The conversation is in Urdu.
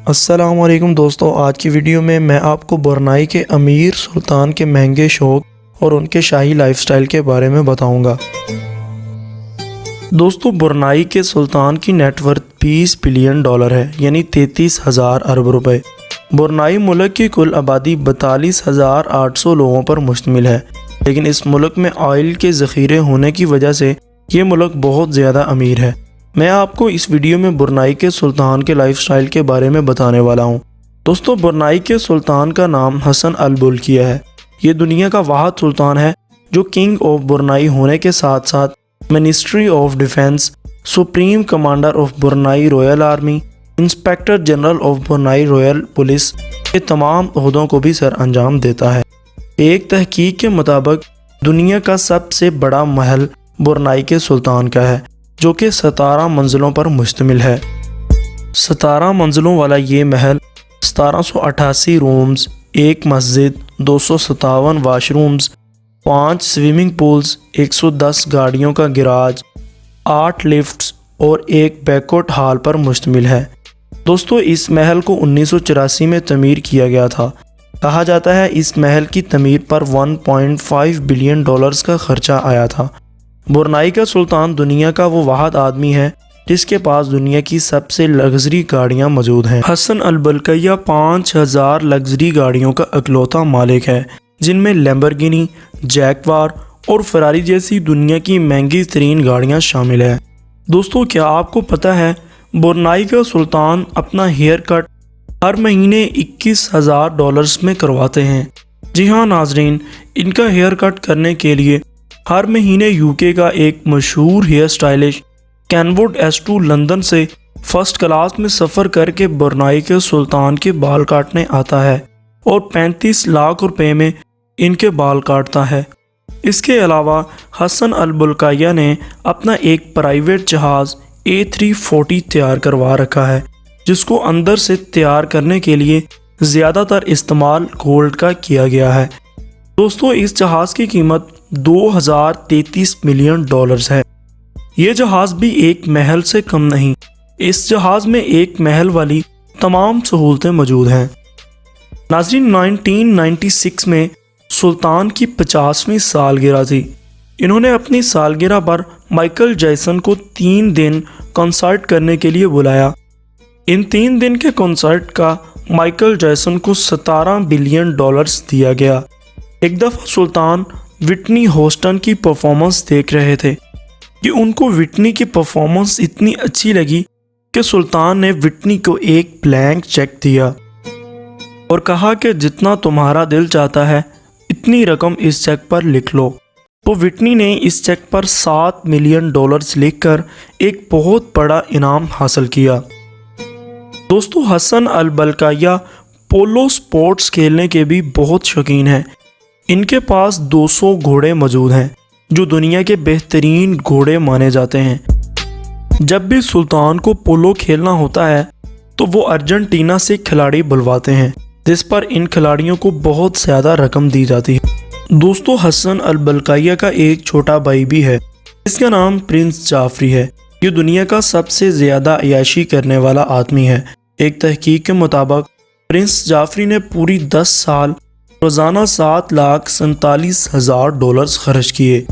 السلام علیکم دوستو، آج کی ویڈیو میں آپ کو برنائی کے امیر سلطان کے مہنگے شوق اور ان کے شاہی لائف سٹائل کے بارے میں بتاؤں گا۔ دوستو، برنائی کے سلطان کی نیٹ ورتھ $20 بلین ہے، یعنی 33,000 ارب روپے۔ برنائی ملک کی کل آبادی 42,800 لوگوں پر مشتمل ہے، لیکن اس ملک میں آئل کے ذخیرے ہونے کی وجہ سے یہ ملک بہت زیادہ امیر ہے۔ میں آپ کو اس ویڈیو میں برنائی کے سلطان کے لائف سٹائل کے بارے میں بتانے والا ہوں۔ دوستو، برنائی کے سلطان کا نام حسن البلقیہ ہے۔ یہ دنیا کا واحد سلطان ہے جو کنگ آف برنائی ہونے کے ساتھ ساتھ ministry of defence, supreme commander of Brunei Royal Army, inspector general of Brunei Royal Police کے تمام عہدوں کو بھی سر انجام دیتا ہے۔ ایک تحقیق کے مطابق دنیا کا سب سے بڑا محل برنائی کے سلطان کا ہے، جو کہ 17 منزلوں پر مشتمل ہے۔ 17 منزلوں والا یہ محل 1788 رومز، ایک مسجد، 257 واش رومز، 5 سوئمنگ پولز، 110 گاڑیوں کا گراج، 8 لفٹس اور ایک بیکوٹ ہال پر مشتمل ہے۔ دوستو، اس محل کو 1984 میں تعمیر کیا گیا تھا۔ کہا جاتا ہے اس محل کی تعمیر پر $1.5 بلین کا خرچہ آیا تھا۔ برنائی کا سلطان دنیا کا وہ واحد آدمی ہے جس کے پاس دنیا کی سب سے لگژری گاڑیاں موجود ہیں۔ حسن البلقیہ 5000 لگژری گاڑیوں کا اکلوتا مالک ہے، جن میں لیمبورگینی، جیگوار اور فراری جیسی دنیا کی مہنگی ترین گاڑیاں شامل ہیں۔ دوستو، کیا آپ کو پتہ ہے برنائی کا سلطان اپنا ہیئر کٹ ہر مہینے $21,000 میں کرواتے ہیں؟ جی ہاں ناظرین، ان کا ہیئر کٹ کرنے کے لیے ہر مہینے UK کا ایک مشہور ہیئر سٹائلسٹ کینوڈ S2 لندن سے فرسٹ کلاس میں سفر کر کے برنائی کے سلطان کے بال کاٹنے آتا ہے اور 35 لاکھ روپے میں ان کے بال کاٹتا ہے۔ اس کے علاوہ حسن البلقیہ نے اپنا ایک پرائیویٹ جہاز A340 تیار کروا رکھا ہے، جس کو اندر سے تیار کرنے کے لیے زیادہ تر استعمال گولڈ کا کیا گیا ہے۔ دوستو، اس جہاز کی قیمت $2033 ملین ہے۔ یہ جہاز بھی ایک محل سے کم نہیں۔ اس جہاز میں ایک محل والی تمام سہولتیں موجود ہیں۔ ناظرین، 1996 میں سلطان کی 50ویں سالگرہ تھی۔ انہوں نے اپنی سالگرہ پر مائیکل جیکسن کو 3 دن کنسرٹ کرنے کے لیے بلایا۔ ان 3 دن کے کنسرٹ کا مائیکل جیکسن کو $17 بلین دیا گیا۔ ایک دفعہ سلطان وٹنی ہوسٹن کی پرفارمنس دیکھ رہے تھے کہ ان کو وٹنی کی پرفارمنس اتنی اچھی لگی کہ سلطان نے وٹنی کو ایک بلینک چیک دیا اور کہا کہ جتنا تمہارا دل چاہتا ہے اتنی رقم اس چیک پر لکھ لو۔ تو وٹنی نے اس چیک پر $7 ملین لکھ کر ایک بہت بڑا انعام حاصل کیا۔ دوستو، حسن البلقیہ پولو سپورٹس کھیلنے کے بھی بہت شوقین ہیں۔ ان کے پاس 200 گھوڑے موجود ہیں جو دنیا کے بہترین گھوڑے مانے جاتے ہیں۔ جب بھی سلطان کو پولو کھیلنا ہوتا ہے تو وہ ارجنٹینا سے کھلاڑی بلواتے ہیں، جس پر ان کھلاڑیوں کو بہت زیادہ رقم دی جاتی ہے۔ دوستو، حسن البلقیہ کا ایک چھوٹا بھائی بھی ہے، اس کا نام پرنس جعفری ہے۔ یہ دنیا کا سب سے زیادہ عیاشی کرنے والا آدمی ہے۔ ایک تحقیق کے مطابق پرنس جعفری نے پوری 10 سال روزانہ $7,47,000 خرچ کیے۔